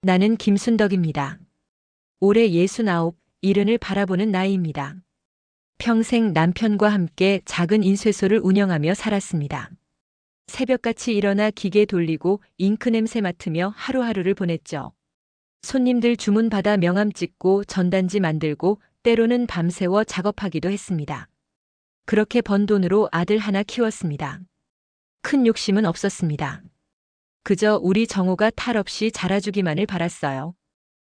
나는 김순덕입니다. 올해 69, 일흔을 바라보는 나이입니다. 평생 남편과 함께 작은 인쇄소를 운영하며 살았습니다. 새벽같이 일어나 기계 돌리고 잉크 냄새 맡으며 하루하루를 보냈죠. 손님들 주문 받아 명함 찍고 전단지 만들고 때로는 밤새워 작업하기도 했습니다. 그렇게 번 돈으로 아들 하나 키웠습니다. 큰 욕심은 없었습니다. 그저 우리 정호가 탈 없이 자라주기만을 바랐어요.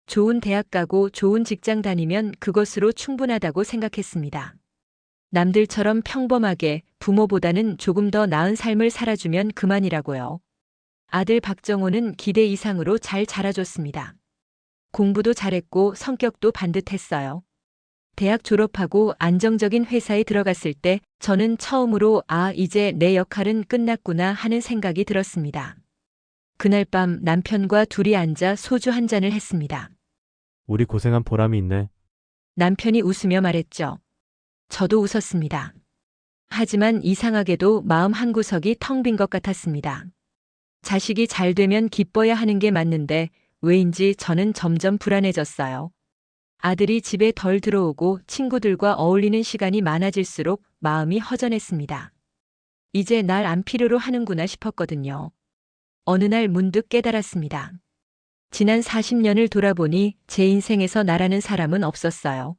좋은 대학 가고 좋은 직장 다니면 그것으로 충분하다고 생각했습니다. 남들처럼 평범하게 부모보다는 조금 더 나은 삶을 살아주면 그만이라고요. 아들 박정호는 기대 이상으로 잘 자라줬습니다. 공부도 잘했고 성격도 반듯했어요. 대학 졸업하고 안정적인 회사에 들어갔을 때 저는 처음으로 이제 내 역할은 끝났구나 하는 생각이 들었습니다. 그날 밤 남편과 둘이 앉아 소주 한 잔을 했습니다. 우리 고생한 보람이 있네. 남편이 웃으며 말했죠. 저도 웃었습니다. 하지만 이상하게도 마음 한구석이 텅 빈 것 같았습니다. 자식이 잘 되면 기뻐야 하는 게 맞는데 왜인지 저는 점점 불안해졌어요. 아들이 집에 덜 들어오고 친구들과 어울리는 시간이 많아질수록 마음이 허전했습니다. 이제 날 안 필요로 하는구나 싶었거든요. 어느 날 문득 깨달았습니다. 지난 40년을 돌아보니 제 인생에서 나라는 사람은 없었어요.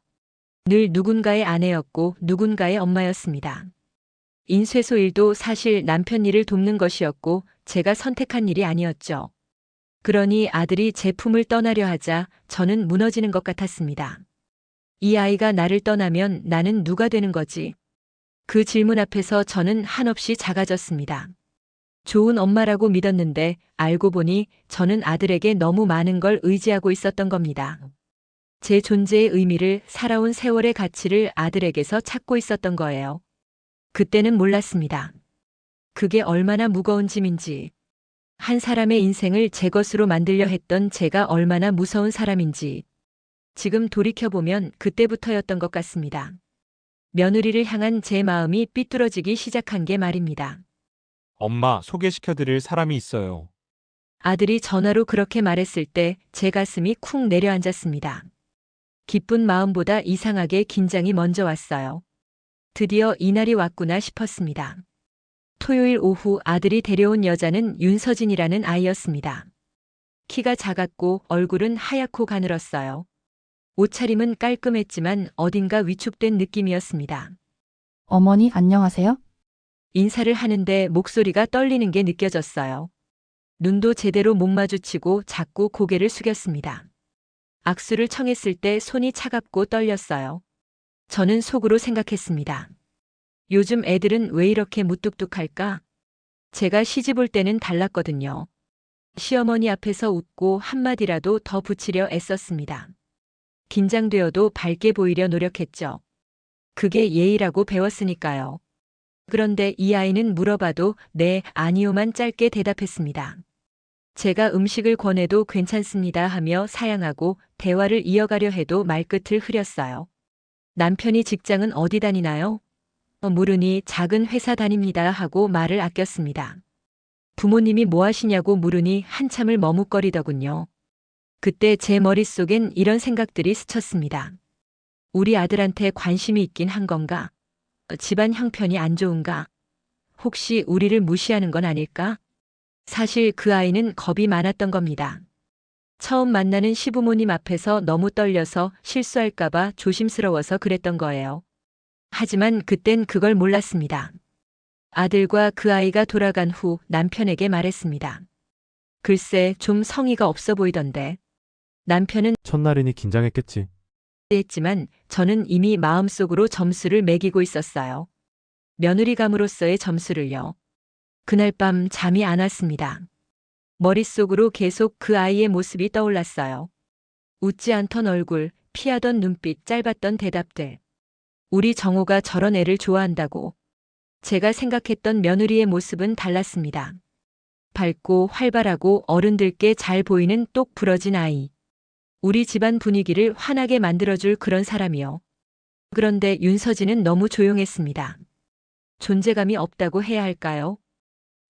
늘 누군가의 아내였고 누군가의 엄마였습니다. 인쇄소 일도 사실 남편 일을 돕는 것이었고 제가 선택한 일이 아니었죠. 그러니 아들이 제품을 떠나려 하자 저는 무너지는 것 같았습니다. 이 아이가 나를 떠나면 나는 누가 되는 거지? 그 질문 앞에서 저는 한없이 작아졌습니다. 좋은 엄마라고 믿었는데 알고 보니 저는 아들에게 너무 많은 걸 의지하고 있었던 겁니다. 제 존재의 의미를, 살아온 세월의 가치를 아들에게서 찾고 있었던 거예요. 그때는 몰랐습니다. 그게 얼마나 무거운 짐인지, 한 사람의 인생을 제 것으로 만들려 했던 제가 얼마나 무서운 사람인지, 지금 돌이켜보면 그때부터였던 것 같습니다. 며느리를 향한 제 마음이 삐뚤어지기 시작한 게 말입니다. 엄마, 소개시켜드릴 사람이 있어요. 아들이 전화로 그렇게 말했을 때 제 가슴이 쿵 내려앉았습니다. 기쁜 마음보다 이상하게 긴장이 먼저 왔어요. 드디어 이날이 왔구나 싶었습니다. 토요일 오후 아들이 데려온 여자는 윤서진이라는 아이였습니다. 키가 작았고 얼굴은 하얗고 가늘었어요. 옷차림은 깔끔했지만 어딘가 위축된 느낌이었습니다. 어머니 안녕하세요? 인사를 하는데 목소리가 떨리는 게 느껴졌어요. 눈도 제대로 못 마주치고 자꾸 고개를 숙였습니다. 악수를 청했을 때 손이 차갑고 떨렸어요. 저는 속으로 생각했습니다. 요즘 애들은 왜 이렇게 무뚝뚝할까? 제가 시집 올 때는 달랐거든요. 시어머니 앞에서 웃고 한마디라도 더 붙이려 애썼습니다. 긴장되어도 밝게 보이려 노력했죠. 그게 예의라고 배웠으니까요. 그런데 이 아이는 물어봐도 네, 아니요만 짧게 대답했습니다. 제가 음식을 권해도 괜찮습니다 하며 사양하고 대화를 이어가려 해도 말끝을 흐렸어요. 남편이 직장은 어디 다니나요? 물으니 작은 회사 다닙니다 하고 말을 아꼈습니다. 부모님이 뭐 하시냐고 물으니 한참을 머뭇거리더군요. 그때 제 머릿속엔 이런 생각들이 스쳤습니다. 우리 아들한테 관심이 있긴 한 건가? 집안 형편이 안 좋은가? 혹시 우리를 무시하는 건 아닐까? 사실 그 아이는 겁이 많았던 겁니다. 처음 만나는 시부모님 앞에서 너무 떨려서 실수할까봐 조심스러워서 그랬던 거예요. 하지만 그땐 그걸 몰랐습니다. 아들과 그 아이가 돌아간 후 남편에게 말했습니다. 글쎄, 좀 성의가 없어 보이던데. 남편은 첫날이니 긴장했겠지. 했지만 저는 이미 마음속으로 점수를 매기고 있었어요. 며느리감으로서의 점수를요. 그날 밤 잠이 안 왔습니다. 머릿속으로 계속 그 아이의 모습이 떠올랐어요. 웃지 않던 얼굴, 피하던 눈빛, 짧았던 대답들. 우리 정호가 저런 애를 좋아한다고. 제가 생각했던 며느리의 모습은 달랐습니다. 밝고 활발하고 어른들께 잘 보이는 똑 부러진 아이. 우리 집안 분위기를 환하게 만들어줄 그런 사람이요. 그런데 윤서진은 너무 조용했습니다. 존재감이 없다고 해야 할까요?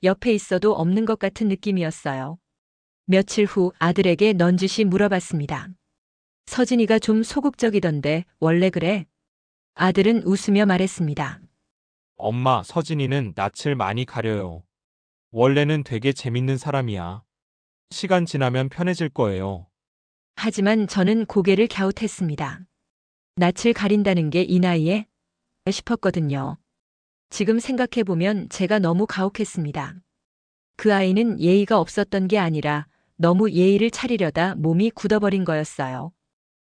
옆에 있어도 없는 것 같은 느낌이었어요. 며칠 후 아들에게 넌지시 물어봤습니다. 서진이가 좀 소극적이던데 원래 그래? 아들은 웃으며 말했습니다. 엄마, 서진이는 낯을 많이 가려요. 원래는 되게 재밌는 사람이야. 시간 지나면 편해질 거예요. 하지만 저는 고개를 갸웃했습니다. 낯을 가린다는 게 이 나이에? 싶었거든요. 지금 생각해보면 제가 너무 가혹했습니다. 그 아이는 예의가 없었던 게 아니라 너무 예의를 차리려다 몸이 굳어버린 거였어요.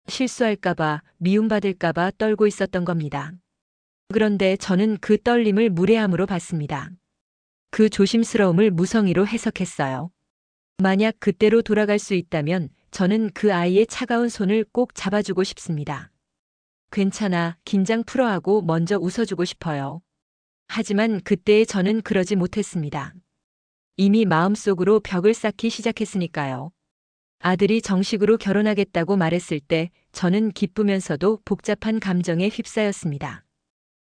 실수할까봐, 미움받을까봐 떨고 있었던 겁니다. 그런데 저는 그 떨림을 무례함으로 봤습니다. 그 조심스러움을 무성의로 해석했어요. 만약 그때로 돌아갈 수 있다면 저는 그 아이의 차가운 손을 꼭 잡아주고 싶습니다. 괜찮아, 긴장 풀어하고 먼저 웃어주고 싶어요. 하지만 그때의 저는 그러지 못했습니다. 이미 마음속으로 벽을 쌓기 시작했으니까요. 아들이 정식으로 결혼하겠다고 말했을 때 저는 기쁘면서도 복잡한 감정에 휩싸였습니다.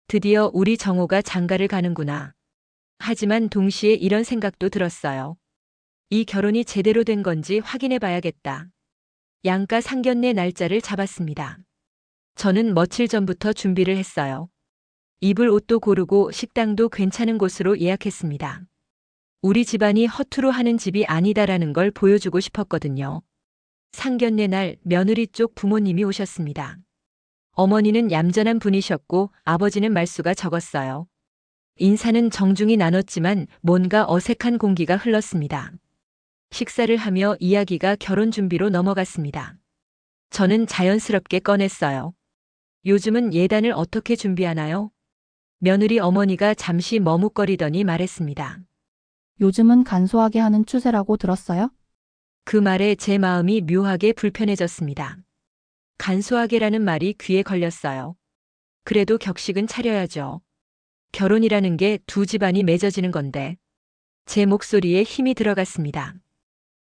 드디어 우리 정호가 장가를 가는구나. 하지만 동시에 이런 생각도 들었어요. 이 결혼이 제대로 된 건지 확인해 봐야겠다. 양가 상견례 날짜를 잡았습니다. 저는 며칠 전부터 준비를 했어요. 입을 옷도 고르고 식당도 괜찮은 곳으로 예약했습니다. 우리 집안이 허투루 하는 집이 아니다라는 걸 보여주고 싶었거든요. 상견례 날 며느리 쪽 부모님이 오셨습니다. 어머니는 얌전한 분이셨고 아버지는 말수가 적었어요. 인사는 정중히 나눴지만 뭔가 어색한 공기가 흘렀습니다. 식사를 하며 이야기가 결혼 준비로 넘어갔습니다. 저는 자연스럽게 꺼냈어요. 요즘은 예단을 어떻게 준비하나요? 며느리 어머니가 잠시 머뭇거리더니 말했습니다. 요즘은 간소하게 하는 추세라고 들었어요? 그 말에 제 마음이 묘하게 불편해졌습니다. 간소하게라는 말이 귀에 걸렸어요. 그래도 격식은 차려야죠. 결혼이라는 게 두 집안이 맺어지는 건데. 제 목소리에 힘이 들어갔습니다.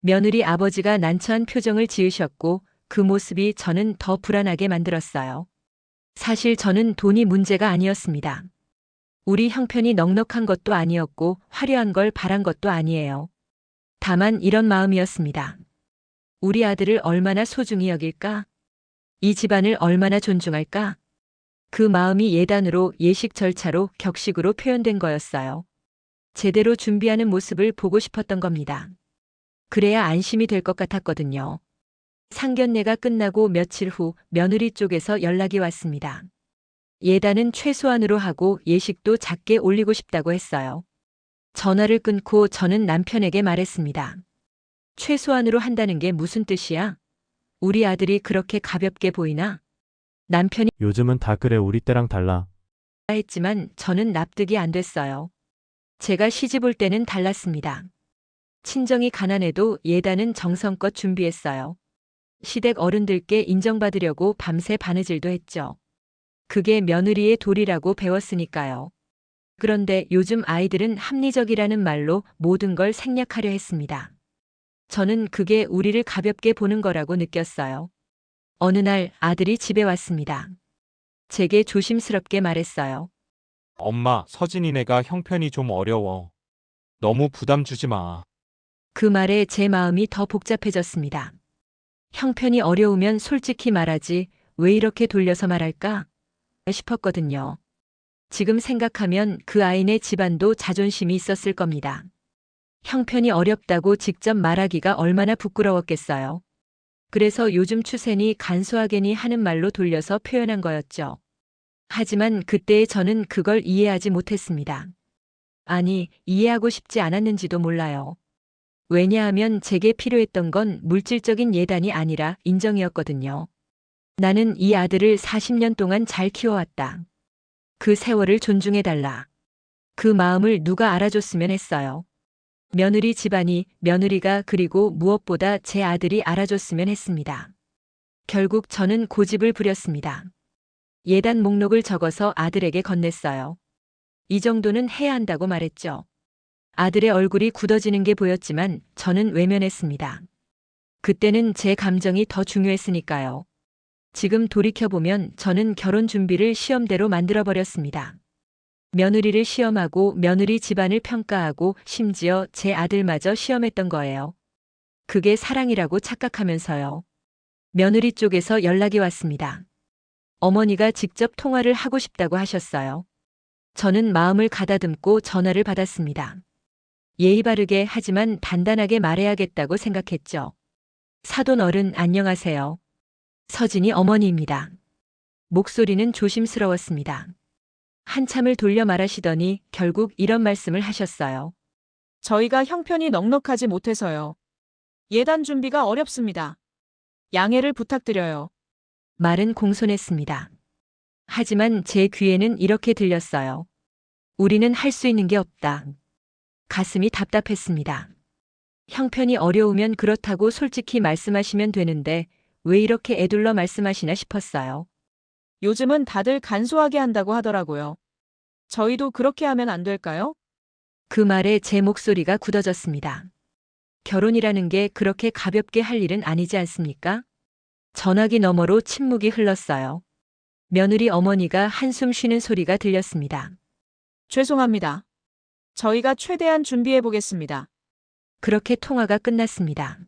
며느리 아버지가 난처한 표정을 지으셨고 그 모습이 저는 더 불안하게 만들었어요. 사실 저는 돈이 문제가 아니었습니다. 우리 형편이 넉넉한 것도 아니었고 화려한 걸 바란 것도 아니에요. 다만 이런 마음이었습니다. 우리 아들을 얼마나 소중히 여길까? 이 집안을 얼마나 존중할까? 그 마음이 예단으로, 예식 절차로, 격식으로 표현된 거였어요. 제대로 준비하는 모습을 보고 싶었던 겁니다. 그래야 안심이 될 것 같았거든요. 상견례가 끝나고 며칠 후 며느리 쪽에서 연락이 왔습니다. 예단은 최소한으로 하고 예식도 작게 올리고 싶다고 했어요. 전화를 끊고 저는 남편에게 말했습니다. 최소한으로 한다는 게 무슨 뜻이야? 우리 아들이 그렇게 가볍게 보이나? 남편이 요즘은 다 그래. 우리 때랑 달라. 했지만 저는 납득이 안 됐어요. 제가 시집 올 때는 달랐습니다. 친정이 가난해도 예단은 정성껏 준비했어요. 시댁 어른들께 인정받으려고 밤새 바느질도 했죠. 그게 며느리의 도리라고 배웠으니까요. 그런데 요즘 아이들은 합리적이라는 말로 모든 걸 생략하려 했습니다. 저는 그게 우리를 가볍게 보는 거라고 느꼈어요. 어느 날 아들이 집에 왔습니다. 제게 조심스럽게 말했어요. 엄마, 서진이네가 형편이 좀 어려워. 너무 부담 주지 마. 그 말에 제 마음이 더 복잡해졌습니다. 형편이 어려우면 솔직히 말하지 왜 이렇게 돌려서 말할까? 싶었거든요. 지금 생각하면 그 아이네 집안도 자존심이 있었을 겁니다. 형편이 어렵다고 직접 말하기가 얼마나 부끄러웠겠어요. 그래서 요즘 추세니 간소하게니 하는 말로 돌려서 표현한 거였죠. 하지만 그때의 저는 그걸 이해하지 못했습니다. 아니, 이해하고 싶지 않았는지도 몰라요. 왜냐하면 제게 필요했던 건 물질적인 예단이 아니라 인정이었거든요. 나는 이 아들을 40년 동안 잘 키워왔다. 그 세월을 존중해달라. 그 마음을 누가 알아줬으면 했어요. 며느리 집안이, 며느리가 그리고 무엇보다 제 아들이 알아줬으면 했습니다. 결국 저는 고집을 부렸습니다. 예단 목록을 적어서 아들에게 건넸어요. 이 정도는 해야 한다고 말했죠. 아들의 얼굴이 굳어지는 게 보였지만 저는 외면했습니다. 그때는 제 감정이 더 중요했으니까요. 지금 돌이켜보면 저는 결혼 준비를 시험대로 만들어버렸습니다. 며느리를 시험하고 며느리 집안을 평가하고 심지어 제 아들마저 시험했던 거예요. 그게 사랑이라고 착각하면서요. 며느리 쪽에서 연락이 왔습니다. 어머니가 직접 통화를 하고 싶다고 하셨어요. 저는 마음을 가다듬고 전화를 받았습니다. 예의 바르게 하지만 단단하게 말해야겠다고 생각했죠. 사돈 어른 안녕하세요. 서진이 어머니입니다. 목소리는 조심스러웠습니다. 한참을 돌려 말하시더니 결국 이런 말씀을 하셨어요. 저희가 형편이 넉넉하지 못해서요. 예단 준비가 어렵습니다. 양해를 부탁드려요. 말은 공손했습니다. 하지만 제 귀에는 이렇게 들렸어요. 우리는 할 수 있는 게 없다. 가슴이 답답했습니다. 형편이 어려우면 그렇다고 솔직히 말씀하시면 되는데 왜 이렇게 애둘러 말씀하시나 싶었어요. 요즘은 다들 간소하게 한다고 하더라고요. 저희도 그렇게 하면 안 될까요? 그 말에 제 목소리가 굳어졌습니다. 결혼이라는 게 그렇게 가볍게 할 일은 아니지 않습니까? 전화기 너머로 침묵이 흘렀어요. 며느리 어머니가 한숨 쉬는 소리가 들렸습니다. 죄송합니다. 저희가 최대한 준비해 보겠습니다. 그렇게 통화가 끝났습니다.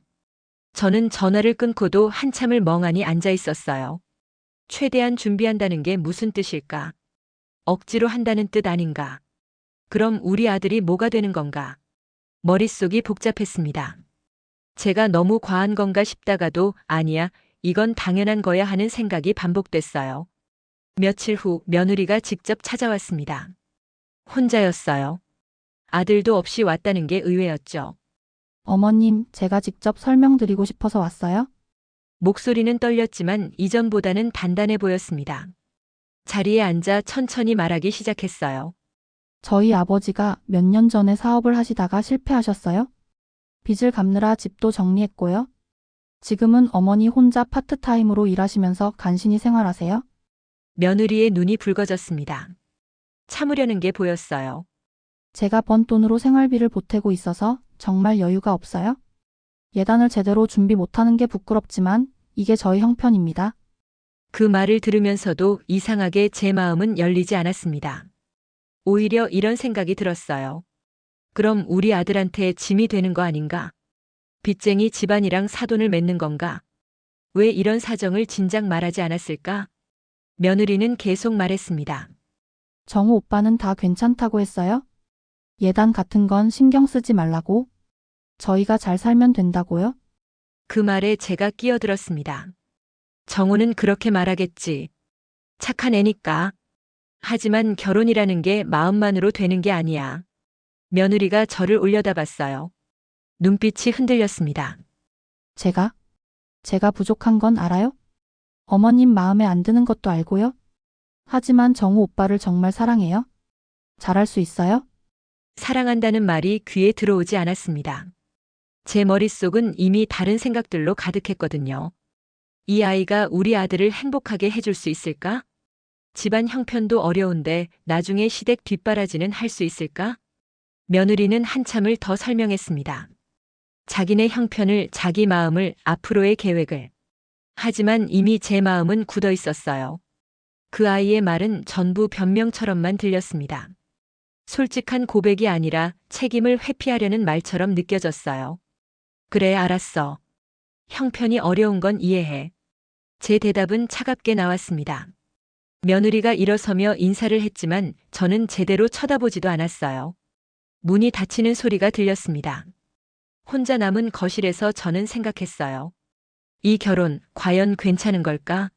저는 전화를 끊고도 한참을 멍하니 앉아 있었어요. 최대한 준비한다는 게 무슨 뜻일까? 억지로 한다는 뜻 아닌가? 그럼 우리 아들이 뭐가 되는 건가? 머릿속이 복잡했습니다. 제가 너무 과한 건가 싶다가도 아니야, 이건 당연한 거야 하는 생각이 반복됐어요. 며칠 후 며느리가 직접 찾아왔습니다. 혼자였어요. 아들도 없이 왔다는 게 의외였죠. 어머님, 제가 직접 설명드리고 싶어서 왔어요. 목소리는 떨렸지만 이전보다는 단단해 보였습니다. 자리에 앉아 천천히 말하기 시작했어요. 저희 아버지가 몇 년 전에 사업을 하시다가 실패하셨어요. 빚을 갚느라 집도 정리했고요. 지금은 어머니 혼자 파트타임으로 일하시면서 간신히 생활하세요. 며느리의 눈이 붉어졌습니다. 참으려는 게 보였어요. 제가 번 돈으로 생활비를 보태고 있어서 정말 여유가 없어요. 예단을 제대로 준비 못하는 게 부끄럽지만 이게 저희 형편입니다. 그 말을 들으면서도 이상하게 제 마음은 열리지 않았습니다. 오히려 이런 생각이 들었어요. 그럼 우리 아들한테 짐이 되는 거 아닌가? 빚쟁이 집안이랑 사돈을 맺는 건가? 왜 이런 사정을 진작 말하지 않았을까? 며느리는 계속 말했습니다. 정우 오빠는 다 괜찮다고 했어요? 예단 같은 건 신경 쓰지 말라고? 저희가 잘 살면 된다고요? 그 말에 제가 끼어들었습니다. 정우는 그렇게 말하겠지. 착한 애니까. 하지만 결혼이라는 게 마음만으로 되는 게 아니야. 며느리가 저를 올려다봤어요. 눈빛이 흔들렸습니다. 제가 부족한 건 알아요? 어머님 마음에 안 드는 것도 알고요? 하지만 정우 오빠를 정말 사랑해요? 잘할 수 있어요? 사랑한다는 말이 귀에 들어오지 않았습니다. 제 머릿속은 이미 다른 생각들로 가득했거든요. 이 아이가 우리 아들을 행복하게 해줄 수 있을까? 집안 형편도 어려운데 나중에 시댁 뒷바라지는 할 수 있을까? 며느리는 한참을 더 설명했습니다. 자기네 형편을, 자기 마음을, 앞으로의 계획을. 하지만 이미 제 마음은 굳어 있었어요. 그 아이의 말은 전부 변명처럼만 들렸습니다. 솔직한 고백이 아니라 책임을 회피하려는 말처럼 느껴졌어요. 그래, 알았어. 형편이 어려운 건 이해해. 제 대답은 차갑게 나왔습니다. 며느리가 일어서며 인사를 했지만 저는 제대로 쳐다보지도 않았어요. 문이 닫히는 소리가 들렸습니다. 혼자 남은 거실에서 저는 생각했어요. 이 결혼 과연 괜찮은 걸까?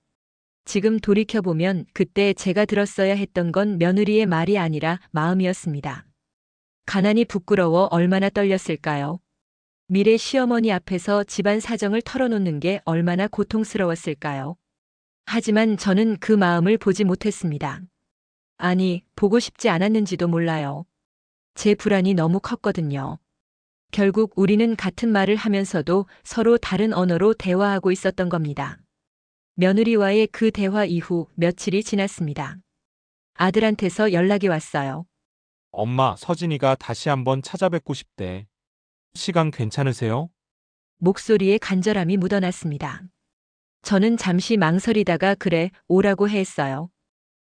지금 돌이켜보면 그때 제가 들었어야 했던 건 며느리의 말이 아니라 마음이었습니다. 가난이 부끄러워 얼마나 떨렸을까요? 미래 시어머니 앞에서 집안 사정을 털어놓는 게 얼마나 고통스러웠을까요? 하지만 저는 그 마음을 보지 못했습니다. 아니, 보고 싶지 않았는지도 몰라요. 제 불안이 너무 컸거든요. 결국 우리는 같은 말을 하면서도 서로 다른 언어로 대화하고 있었던 겁니다. 며느리와의 그 대화 이후 며칠이 지났습니다. 아들한테서 연락이 왔어요. 엄마, 서진이가 다시 한번 찾아뵙고 싶대. 시간 괜찮으세요? 목소리에 간절함이 묻어났습니다. 저는 잠시 망설이다가 그래, 오라고 했어요.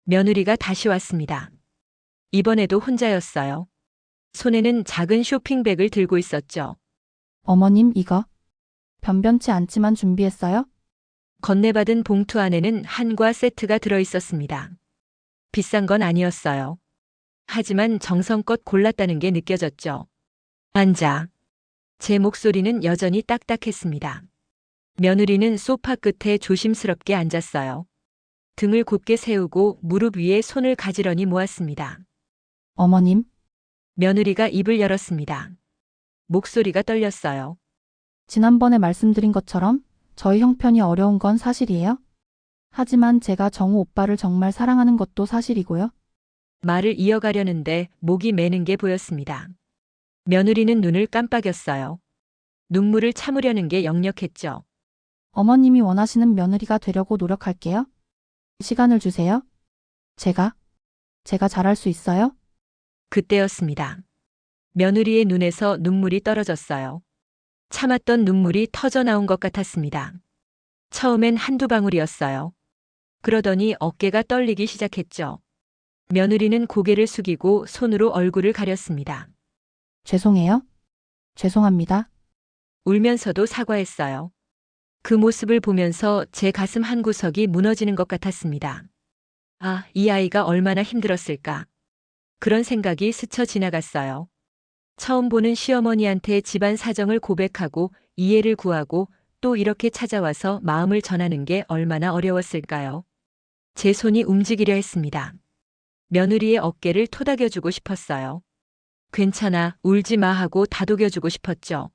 며느리가 다시 왔습니다. 이번에도 혼자였어요. 손에는 작은 쇼핑백을 들고 있었죠. 어머님 이거 변변치 않지만 준비했어요? 건네받은 봉투 안에는 한과 세트가 들어 있었습니다. 비싼 건 아니었어요. 하지만 정성껏 골랐다는 게 느껴졌죠. 앉아. 제 목소리는 여전히 딱딱했습니다. 며느리는 소파 끝에 조심스럽게 앉았어요. 등을 곧게 세우고 무릎 위에 손을 가지런히 모았습니다. 어머님, 며느리가 입을 열었습니다. 목소리가 떨렸어요. 지난번에 말씀드린 것처럼 저희 형편이 어려운 건 사실이에요? 하지만 제가 정우 오빠를 정말 사랑하는 것도 사실이고요. 말을 이어가려는데 목이 매는 게 보였습니다. 며느리는 눈을 깜빡였어요. 눈물을 참으려는 게 역력했죠. 어머님이 원하시는 며느리가 되려고 노력할게요. 시간을 주세요. 제가 잘할 수 있어요? 그때였습니다. 며느리의 눈에서 눈물이 떨어졌어요. 참았던 눈물이 터져 나온 것 같았습니다. 처음엔 한두 방울이었어요. 그러더니 어깨가 떨리기 시작했죠. 며느리는 고개를 숙이고 손으로 얼굴을 가렸습니다. 죄송해요. 죄송합니다. 울면서도 사과했어요. 그 모습을 보면서 제 가슴 한 구석이 무너지는 것 같았습니다. 아, 이 아이가 얼마나 힘들었을까. 그런 생각이 스쳐 지나갔어요. 처음 보는 시어머니한테 집안 사정을 고백하고 이해를 구하고 또 이렇게 찾아와서 마음을 전하는 게 얼마나 어려웠을까요? 제 손이 움직이려 했습니다. 며느리의 어깨를 토닥여주고 싶었어요. 괜찮아, 울지 마 하고 다독여주고 싶었죠.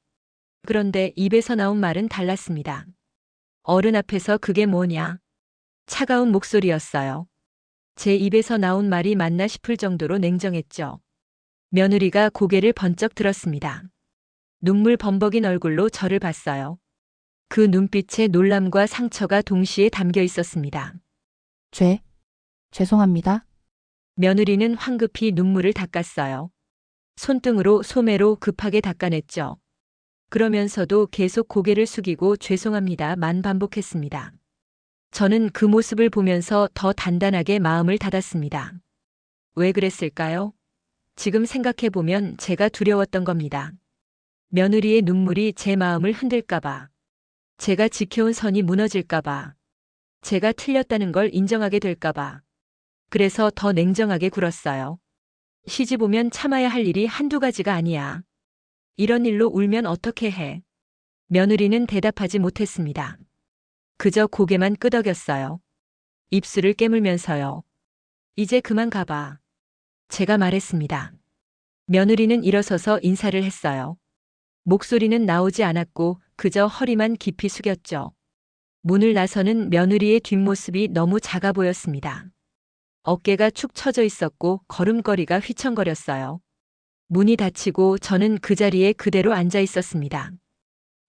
그런데 입에서 나온 말은 달랐습니다. 어른 앞에서 그게 뭐냐? 차가운 목소리였어요. 제 입에서 나온 말이 맞나 싶을 정도로 냉정했죠. 며느리가 고개를 번쩍 들었습니다. 눈물 범벅인 얼굴로 저를 봤어요. 그 눈빛에 놀람과 상처가 동시에 담겨 있었습니다. 죄송합니다. 며느리는 황급히 눈물을 닦았어요. 손등으로 소매로 급하게 닦아냈죠. 그러면서도 계속 고개를 숙이고 죄송합니다만 반복했습니다. 저는 그 모습을 보면서 더 단단하게 마음을 닫았습니다. 왜 그랬을까요? 지금 생각해보면 제가 두려웠던 겁니다. 며느리의 눈물이 제 마음을 흔들까봐, 제가 지켜온 선이 무너질까봐, 제가 틀렸다는 걸 인정하게 될까봐. 그래서 더 냉정하게 굴었어요. 시집 오면 참아야 할 일이 한두 가지가 아니야. 이런 일로 울면 어떻게 해? 며느리는 대답하지 못했습니다. 그저 고개만 끄덕였어요. 입술을 깨물면서요. 이제 그만 가봐. 제가 말했습니다. 며느리는 일어서서 인사를 했어요. 목소리는 나오지 않았고 그저 허리만 깊이 숙였죠. 문을 나서는 며느리의 뒷모습이 너무 작아 보였습니다. 어깨가 축 처져 있었고 걸음걸이가 휘청거렸어요. 문이 닫히고 저는 그 자리에 그대로 앉아 있었습니다.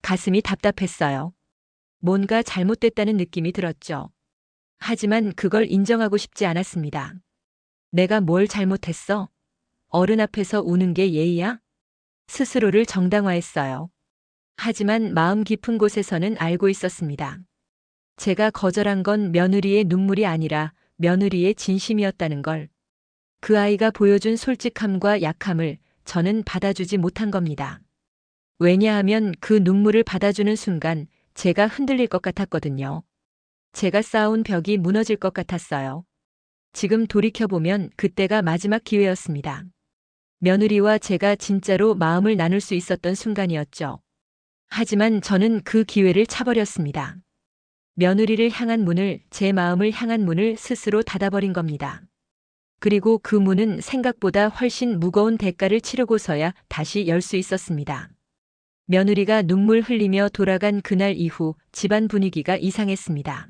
가슴이 답답했어요. 뭔가 잘못됐다는 느낌이 들었죠. 하지만 그걸 인정하고 싶지 않았습니다. 내가 뭘 잘못했어? 어른 앞에서 우는 게 예의야? 스스로를 정당화했어요. 하지만 마음 깊은 곳에서는 알고 있었습니다. 제가 거절한 건 며느리의 눈물이 아니라 며느리의 진심이었다는 걸. 그 아이가 보여준 솔직함과 약함을 저는 받아주지 못한 겁니다. 왜냐하면 그 눈물을 받아주는 순간 제가 흔들릴 것 같았거든요. 제가 쌓아온 벽이 무너질 것 같았어요. 지금 돌이켜보면 그때가 마지막 기회였습니다. 며느리와 제가 진짜로 마음을 나눌 수 있었던 순간이었죠. 하지만 저는 그 기회를 차버렸습니다. 며느리를 향한 문을, 제 마음을 향한 문을 스스로 닫아버린 겁니다. 그리고 그 문은 생각보다 훨씬 무거운 대가를 치르고서야 다시 열 수 있었습니다. 며느리가 눈물 흘리며 돌아간 그날 이후 집안 분위기가 이상했습니다.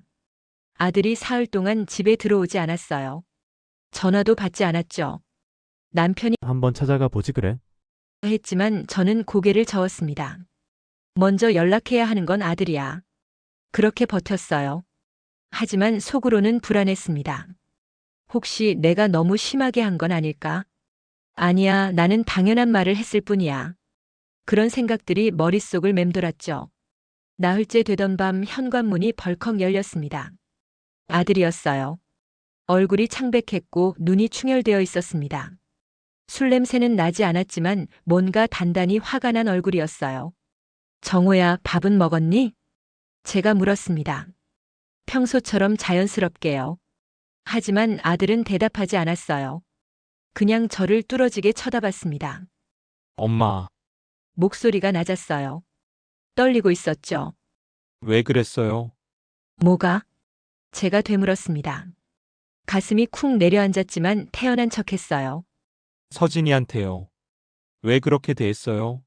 아들이 사흘 동안 집에 들어오지 않았어요. 전화도 받지 않았죠. 남편이 한번 찾아가 보지 그래. 했지만 저는 고개를 저었습니다. 먼저 연락해야 하는 건 아들이야. 그렇게 버텼어요. 하지만 속으로는 불안했습니다. 혹시 내가 너무 심하게 한 건 아닐까? 아니야, 나는 당연한 말을 했을 뿐이야. 그런 생각들이 머릿속을 맴돌았죠. 나흘째 되던 밤 현관문이 벌컥 열렸습니다. 아들이었어요. 얼굴이 창백했고 눈이 충혈되어 있었습니다. 술 냄새는 나지 않았지만 뭔가 단단히 화가 난 얼굴이었어요. 정호야, 밥은 먹었니? 제가 물었습니다. 평소처럼 자연스럽게요. 하지만 아들은 대답하지 않았어요. 그냥 저를 뚫어지게 쳐다봤습니다. 엄마, 목소리가 낮았어요. 떨리고 있었죠. 왜 그랬어요? 뭐가? 제가 되물었습니다. 가슴이 쿵 내려앉았지만 태연한 척했어요. 서진이한테요. 왜 그렇게 대했어요?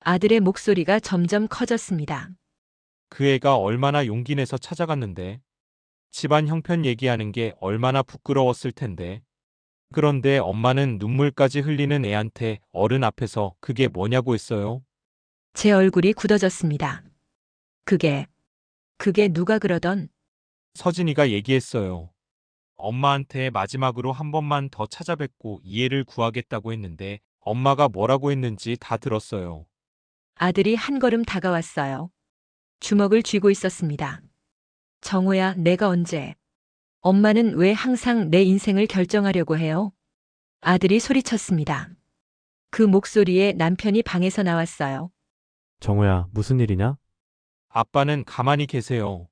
아들의 목소리가 점점 커졌습니다. 그 애가 얼마나 용기 내서 찾아갔는데. 집안 형편 얘기하는 게 얼마나 부끄러웠을 텐데. 그런데 엄마는 눈물까지 흘리는 애한테 어른 앞에서 그게 뭐냐고 했어요. 제 얼굴이 굳어졌습니다. 그게 누가 그러던 서진이가 얘기했어요. 엄마한테 마지막으로 한 번만 더 찾아뵙고 이해를 구하겠다고 했는데 엄마가 뭐라고 했는지 다 들었어요. 아들이 한 걸음 다가왔어요. 주먹을 쥐고 있었습니다. 정호야, 내가 언제? 엄마는 왜 항상 내 인생을 결정하려고 해요? 아들이 소리쳤습니다. 그 목소리에 남편이 방에서 나왔어요. 정우야, 무슨 일이냐? 아빠는 가만히 계세요.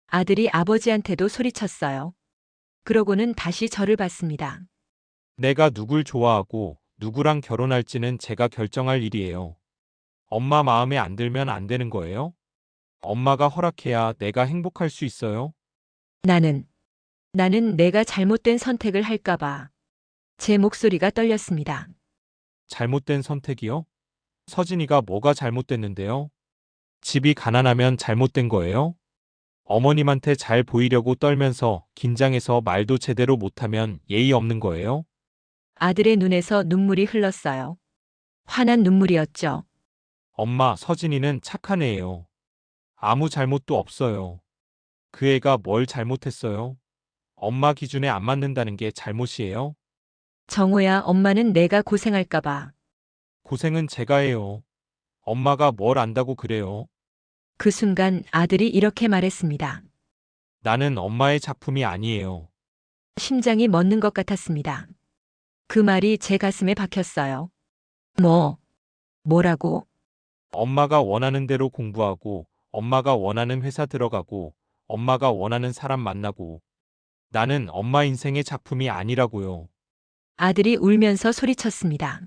아들이 아버지한테도 소리쳤어요. 그러고는 다시 저를 봤습니다. 내가 누굴 좋아하고 누구랑 결혼할지는 제가 결정할 일이에요. 엄마 마음에 안 들면 안 되는 거예요? 엄마가 허락해야 내가 행복할 수 있어요? 나는 내가 잘못된 선택을 할까봐. 제 목소리가 떨렸습니다. 잘못된 선택이요? 서진이가 뭐가 잘못됐는데요? 집이 가난하면 잘못된 거예요? 어머님한테 잘 보이려고 떨면서 긴장해서 말도 제대로 못하면 예의 없는 거예요? 아들의 눈에서 눈물이 흘렀어요. 화난 눈물이었죠. 엄마, 서진이는 착한 애예요. 아무 잘못도 없어요. 그 애가 뭘 잘못했어요? 엄마 기준에 안 맞는다는 게 잘못이에요? 정호야, 엄마는 내가 고생할까봐. 고생은 제가 해요. 엄마가 뭘 안다고 그래요? 그 순간 아들이 이렇게 말했습니다. 나는 엄마의 작품이 아니에요. 심장이 멎는 것 같았습니다. 그 말이 제 가슴에 박혔어요. 뭐라고? 엄마가 원하는 대로 공부하고, 엄마가 원하는 회사 들어가고, 엄마가 원하는 사람 만나고, 나는 엄마 인생의 작품이 아니라고요. 아들이 울면서 소리쳤습니다.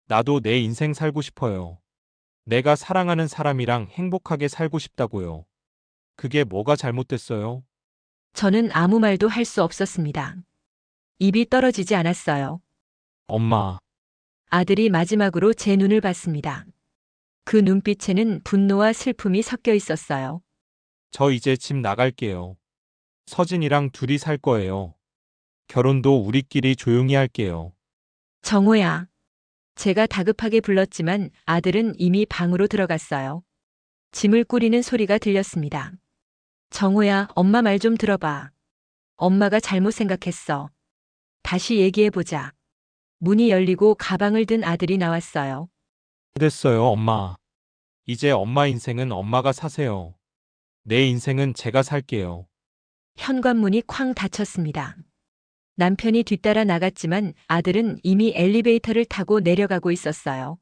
나도 내 인생 살고 싶어요. 내가 사랑하는 사람이랑 행복하게 살고 싶다고요. 그게 뭐가 잘못됐어요? 저는 아무 말도 할 수 없었습니다. 입이 떨어지지 않았어요. 엄마, 아들이 마지막으로 제 눈을 봤습니다. 그 눈빛에는 분노와 슬픔이 섞여 있었어요. 저 이제 집 나갈게요. 서진이랑 둘이 살 거예요. 결혼도 우리끼리 조용히 할게요. 정호야. 제가 다급하게 불렀지만 아들은 이미 방으로 들어갔어요. 짐을 꾸리는 소리가 들렸습니다. 정호야, 엄마 말 좀 들어봐. 엄마가 잘못 생각했어. 다시 얘기해보자. 문이 열리고 가방을 든 아들이 나왔어요. 됐어요, 엄마. 이제 엄마 인생은 엄마가 사세요. 내 인생은 제가 살게요. 현관문이 쾅 닫혔습니다. 남편이 뒤따라 나갔지만 아들은 이미 엘리베이터를 타고 내려가고 있었어요.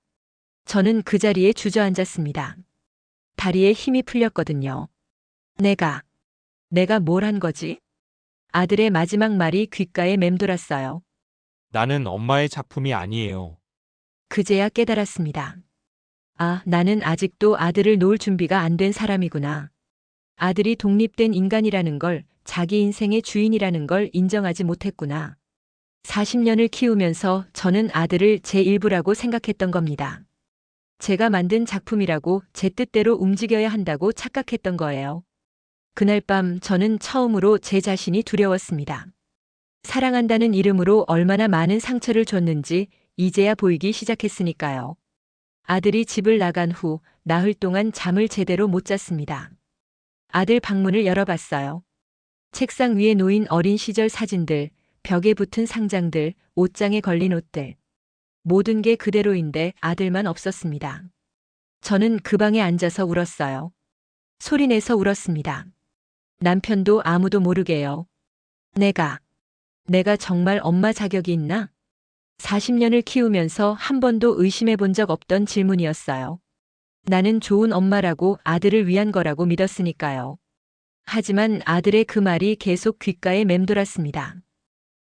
저는 그 자리에 주저앉았습니다. 다리에 힘이 풀렸거든요. 내가 뭘 한 거지? 아들의 마지막 말이 귓가에 맴돌았어요. 나는 엄마의 작품이 아니에요. 그제야 깨달았습니다. 아, 나는 아직도 아들을 놓을 준비가 안 된 사람이구나. 아들이 독립된 인간이라는 걸, 자기 인생의 주인이라는 걸 인정하지 못했구나. 40년을 키우면서 저는 아들을 제 일부라고 생각했던 겁니다. 제가 만든 작품이라고 제 뜻대로 움직여야 한다고 착각했던 거예요. 그날 밤 저는 처음으로 제 자신이 두려웠습니다. 사랑한다는 이름으로 얼마나 많은 상처를 줬는지 이제야 보이기 시작했으니까요. 아들이 집을 나간 후 나흘 동안 잠을 제대로 못 잤습니다. 아들 방문을 열어봤어요. 책상 위에 놓인 어린 시절 사진들, 벽에 붙은 상장들, 옷장에 걸린 옷들. 모든 게 그대로인데 아들만 없었습니다. 저는 그 방에 앉아서 울었어요. 소리내서 울었습니다. 남편도 아무도 모르게요. 내가 정말 엄마 자격이 있나? 40년을 키우면서 한 번도 의심해 본 적 없던 질문이었어요. 나는 좋은 엄마라고 아들을 위한 거라고 믿었으니까요. 하지만 아들의 그 말이 계속 귓가에 맴돌았습니다.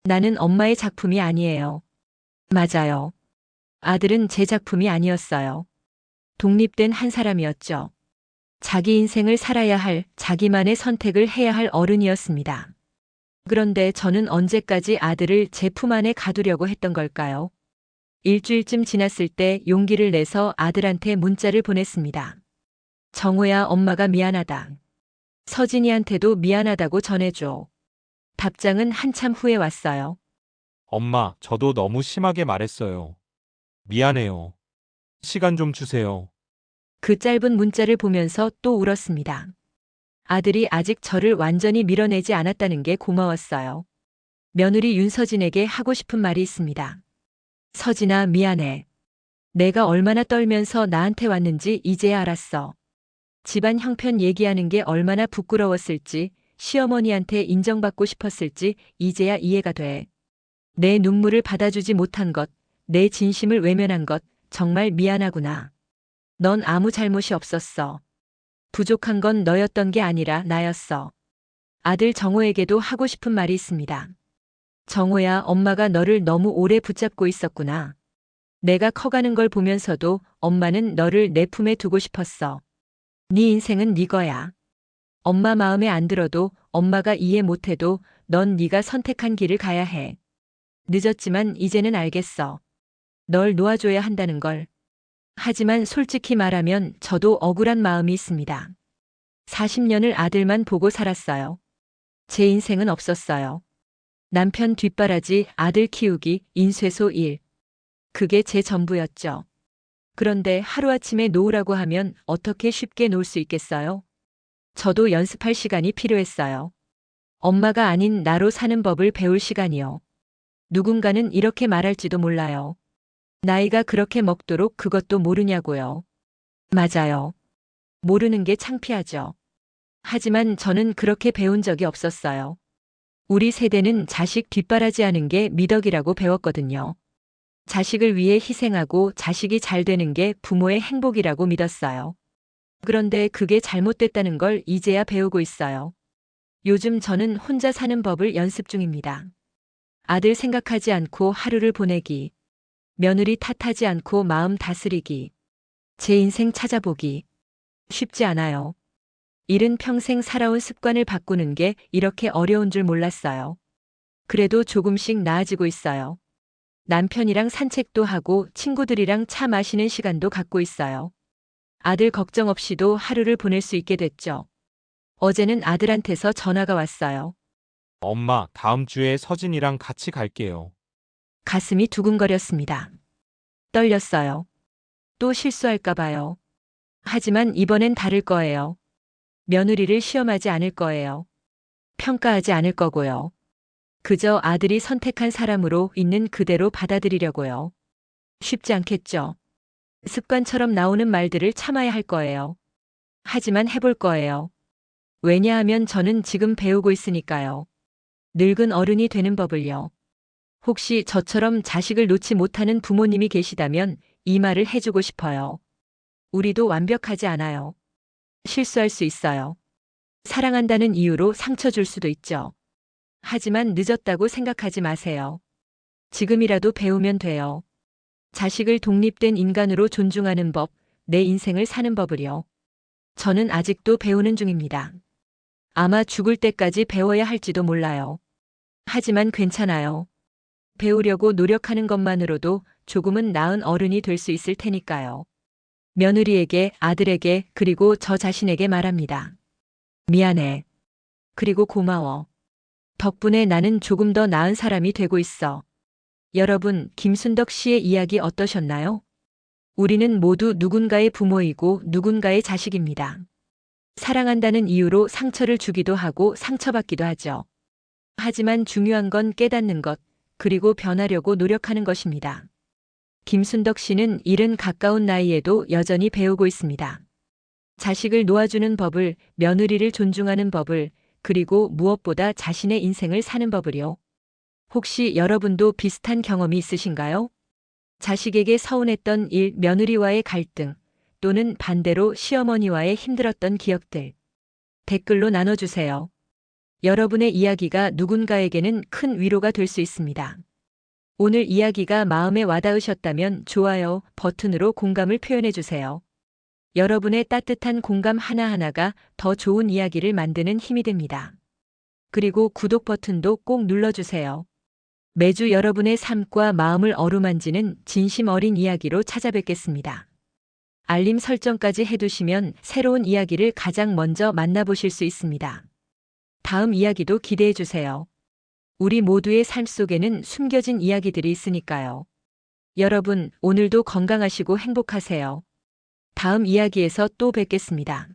나는 엄마의 작품이 아니에요. 맞아요. 아들은 제 작품이 아니었어요. 독립된 한 사람이었죠. 자기 인생을 살아야 할, 자기만의 선택을 해야 할 어른이었습니다. 그런데 저는 언제까지 아들을 제 품 안에 가두려고 했던 걸까요? 일주일쯤 지났을 때 용기를 내서 아들한테 문자를 보냈습니다. 정호야, 엄마가 미안하다. 서진이한테도 미안하다고 전해줘. 답장은 한참 후에 왔어요. 엄마, 저도 너무 심하게 말했어요. 미안해요. 시간 좀 주세요. 그 짧은 문자를 보면서 또 울었습니다. 아들이 아직 저를 완전히 밀어내지 않았다는 게 고마웠어요. 며느리 윤서진에게 하고 싶은 말이 있습니다. 서진아, 미안해. 내가 얼마나 떨면서 나한테 왔는지 이제야 알았어. 집안 형편 얘기하는 게 얼마나 부끄러웠을지, 시어머니한테 인정받고 싶었을지 이제야 이해가 돼. 내 눈물을 받아주지 못한 것, 내 진심을 외면한 것, 정말 미안하구나. 넌 아무 잘못이 없었어. 부족한 건 너였던 게 아니라 나였어. 아들 정호에게도 하고 싶은 말이 있습니다. 정호야, 엄마가 너를 너무 오래 붙잡고 있었구나. 내가 커가는 걸 보면서도 엄마는 너를 내 품에 두고 싶었어. 네 인생은 네 거야. 엄마 마음에 안 들어도 엄마가 이해 못해도 넌 네가 선택한 길을 가야 해. 늦었지만 이제는 알겠어. 널 놓아줘야 한다는 걸. 하지만 솔직히 말하면 저도 억울한 마음이 있습니다. 40년을 아들만 보고 살았어요. 제 인생은 없었어요. 남편 뒷바라지, 아들 키우기, 인쇄소 일. 그게 제 전부였죠. 그런데 하루아침에 놓으라고 하면 어떻게 쉽게 놓을 수 있겠어요? 저도 연습할 시간이 필요했어요. 엄마가 아닌 나로 사는 법을 배울 시간이요. 누군가는 이렇게 말할지도 몰라요. 나이가 그렇게 먹도록 그것도 모르냐고요. 맞아요. 모르는 게 창피하죠. 하지만 저는 그렇게 배운 적이 없었어요. 우리 세대는 자식 뒷바라지하는 게 미덕이라고 배웠거든요. 자식을 위해 희생하고 자식이 잘 되는 게 부모의 행복이라고 믿었어요. 그런데 그게 잘못됐다는 걸 이제야 배우고 있어요. 요즘 저는 혼자 사는 법을 연습 중입니다. 아들 생각하지 않고 하루를 보내기. 며느리 탓하지 않고 마음 다스리기. 제 인생 찾아보기. 쉽지 않아요. 일은 평생 살아온 습관을 바꾸는 게 이렇게 어려운 줄 몰랐어요. 그래도 조금씩 나아지고 있어요. 남편이랑 산책도 하고 친구들이랑 차 마시는 시간도 갖고 있어요. 아들 걱정 없이도 하루를 보낼 수 있게 됐죠. 어제는 아들한테서 전화가 왔어요. 엄마, 다음 주에 서진이랑 같이 갈게요. 가슴이 두근거렸습니다. 떨렸어요. 또 실수할까 봐요. 하지만 이번엔 다를 거예요. 며느리를 시험하지 않을 거예요. 평가하지 않을 거고요. 그저 아들이 선택한 사람으로 있는 그대로 받아들이려고요. 쉽지 않겠죠. 습관처럼 나오는 말들을 참아야 할 거예요. 하지만 해볼 거예요. 왜냐하면 저는 지금 배우고 있으니까요. 늙은 어른이 되는 법을요. 혹시 저처럼 자식을 놓지 못하는 부모님이 계시다면 이 말을 해주고 싶어요. 우리도 완벽하지 않아요. 실수할 수 있어요. 사랑한다는 이유로 상처 줄 수도 있죠. 하지만 늦었다고 생각하지 마세요. 지금이라도 배우면 돼요. 자식을 독립된 인간으로 존중하는 법, 내 인생을 사는 법을요. 저는 아직도 배우는 중입니다. 아마 죽을 때까지 배워야 할지도 몰라요. 하지만 괜찮아요. 배우려고 노력하는 것만으로도 조금은 나은 어른이 될 수 있을 테니까요. 며느리에게, 아들에게, 그리고 저 자신에게 말합니다. 미안해. 그리고 고마워. 덕분에 나는 조금 더 나은 사람이 되고 있어. 여러분, 김순덕 씨의 이야기 어떠셨나요? 우리는 모두 누군가의 부모이고 누군가의 자식입니다. 사랑한다는 이유로 상처를 주기도 하고 상처받기도 하죠. 하지만 중요한 건 깨닫는 것, 그리고 변하려고 노력하는 것입니다. 김순덕 씨는 일은 가까운 나이에도 여전히 배우고 있습니다. 자식을 놓아주는 법을, 며느리를 존중하는 법을, 그리고 무엇보다 자신의 인생을 사는 법을요. 혹시 여러분도 비슷한 경험이 있으신가요? 자식에게 서운했던 일, 며느리와의 갈등, 또는 반대로 시어머니와의 힘들었던 기억들. 댓글로 나눠주세요. 여러분의 이야기가 누군가에게는 큰 위로가 될 수 있습니다. 오늘 이야기가 마음에 와닿으셨다면 좋아요 버튼으로 공감을 표현해주세요. 여러분의 따뜻한 공감 하나하나가 더 좋은 이야기를 만드는 힘이 됩니다. 그리고 구독 버튼도 꼭 눌러주세요. 매주 여러분의 삶과 마음을 어루만지는 진심 어린 이야기로 찾아뵙겠습니다. 알림 설정까지 해두시면 새로운 이야기를 가장 먼저 만나보실 수 있습니다. 다음 이야기도 기대해주세요. 우리 모두의 삶 속에는 숨겨진 이야기들이 있으니까요. 여러분, 오늘도 건강하시고 행복하세요. 다음 이야기에서 또 뵙겠습니다.